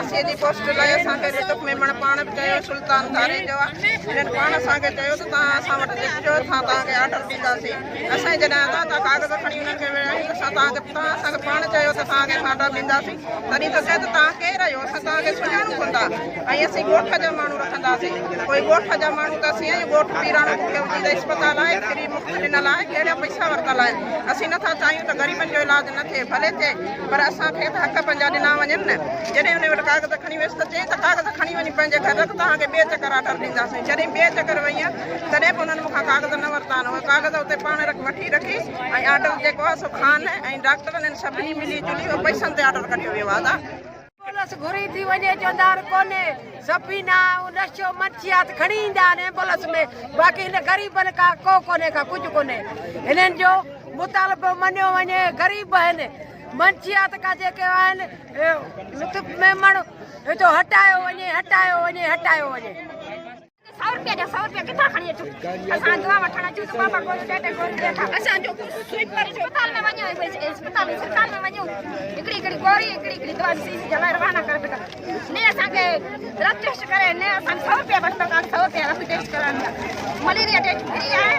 88 जी post लाइ असांखे रिटुक मेमण पाण बि चयो सुल्तान धारे जो आहे हिननि पाण असांखे चयो त तव्हां असां वटि लिखिजो असां तव्हांखे ऑडर ॾींदासीं असां जॾहिं आया त कागज़ खणी हुननि खे वियासीं असां तव्हां असांखे पाण चयो त तव्हांखे ऑडर ॾींदासीं तॾहिं त चए त तव्हां केरु आहियो असां तव्हांखे सुञाणू कंदा ऐं असीं ॻोठ जा माण्हू रखंदासीं कोई ॻोठ जा माण्हू त असीं आहियूं ॻोठ पीराणो मूंखे उते इस्पताल आहे फ्री मुफ़्त ॾिनल आहे कहिड़ा पैसा वरितल आहिनि असीं नथा चाहियूं त ग़रीबनि जो इलाजु न थिए भले थिए पर असांखे त हक़ पंहिंजा ॾिना वञनि न जॾहिं हुन वटि कागज़ खणी वियुसि त चई त कागज़ खणी वञी पंहिंजे घर त तव्हांखे ॿिए चकर ऑडर ॾींदासीं जॾहिं ॿिए चकर वई आहियां तॾहिं बि हुननि मूंखां कागज़ न वरिता आहिनि उहे कागज़ उते पाण वठी रखी ऐं ऑडर जेको आहे सो खान ऐं डॉक्टरनि सभिनी मिली जुली उहे पैसनि ते ऑडर कढियो वियो आहे एम्बुलेंस घुरी थी वञे चवंदा कोन्हे सफ़ीना नशो मंशियात खणी ईंदा आहिनि एम्बुलेंस में बाक़ी हिन ग़रीबनि खां को कोन्हे का कुझु कोन्हे हिननि जो मुतालबो मञियो वञे ग़रीब आहिनि मंशियात खां जेके आहिनि लुत्फ़ मेमण हितो हटायो वञे 100 रुपया जा 100 रुपया किथां खणी अचूं असां दुआ वठण अचूं त बाबा कोई टेटे गोरी ॾेखां असांजो स्वीपर अस्पताल में वञो अस्पताल सरकार में वञो हिकिड़ी गोरी हिकिड़ी दवा जे लाइ रवाना करे बेटा ने असांखे रत टेस्ट करे ने असां 100 रुपया वठंदा 100 रुपया रत टेस्ट कराइणा मलेरिया टेस्ट फ्री आहे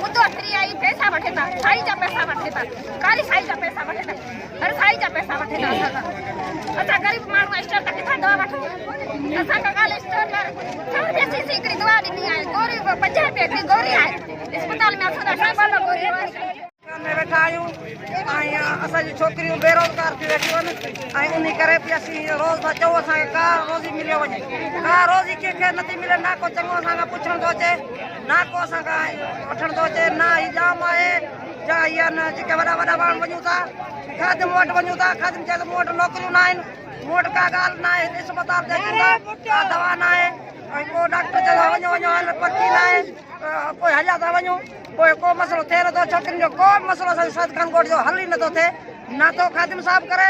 मुद्दो फ्री आहे पैसा वठे था साई जा पैसा वठे था कारी साई जा पैसा वठे था हर साई जा पैसा वठे था असां ग़रीब माण्हू स्टोर तक किथां दवा वठूं असां काल स्टोर पर 100 रुपया सी हिकिड़ी दवा ॾिनी आहे गोरी 50 रुपया हिकिड़ी गोरी आहे अस्पताल में असां ॾाढा गोरी में वेठा आहियूं ऐं असांजी छोकिरियूं बेरोज़गार थी वेठियूं आहिनि ऐं उन करे बि असीं रोज़ था चऊं असांखे का रोज़ी मिलियो वञे का रोज़ी कंहिंखे नथी मिले ना को चङो असांखां पुछण थो अचे ना को असांखां वठण थो अचे ना ही जाम आहे जा इहा न जेके वॾा वॾा माण्हू वञूं था खादिम वटि वञूं था खादिम चए त मूं वटि नौकिरियूं न आहिनि मूं वटि का ॻाल्हि न आहे इस्पताल ते अचूं था का दवा न आहे ऐं को डॉक्टर चयो वञो हल पर्ची न आहे कोई हलिया था वञूं कोई को मसइलो थिए नथो छोकिरियुनि जो को बि मसइलो असांजे सदखान कोट जो हल ई नथो थिए न तो खादिम साहब करे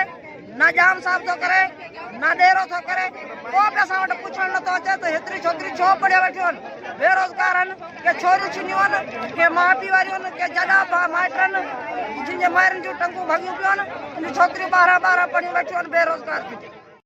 न जाम साहब थो करे न ॾेरो थो करे को बि असां वटि पुछणु नथो अचे त हेतिरी छोकिरियूं छो पढ़ियो वेठियूं आहिनि बेरोज़गार आहिनि के छोरियूं छिनियूं आहिनि के माउ पीउ वारियूं आहिनि के जॾा माइट आहिनि जिन जे माइरुनि जूं टंगूं भॻियूं पियूं आहिनि छोकिरियूं 12 पढ़ियूं वेठियूं आहिनि बेरोज़गार थियूं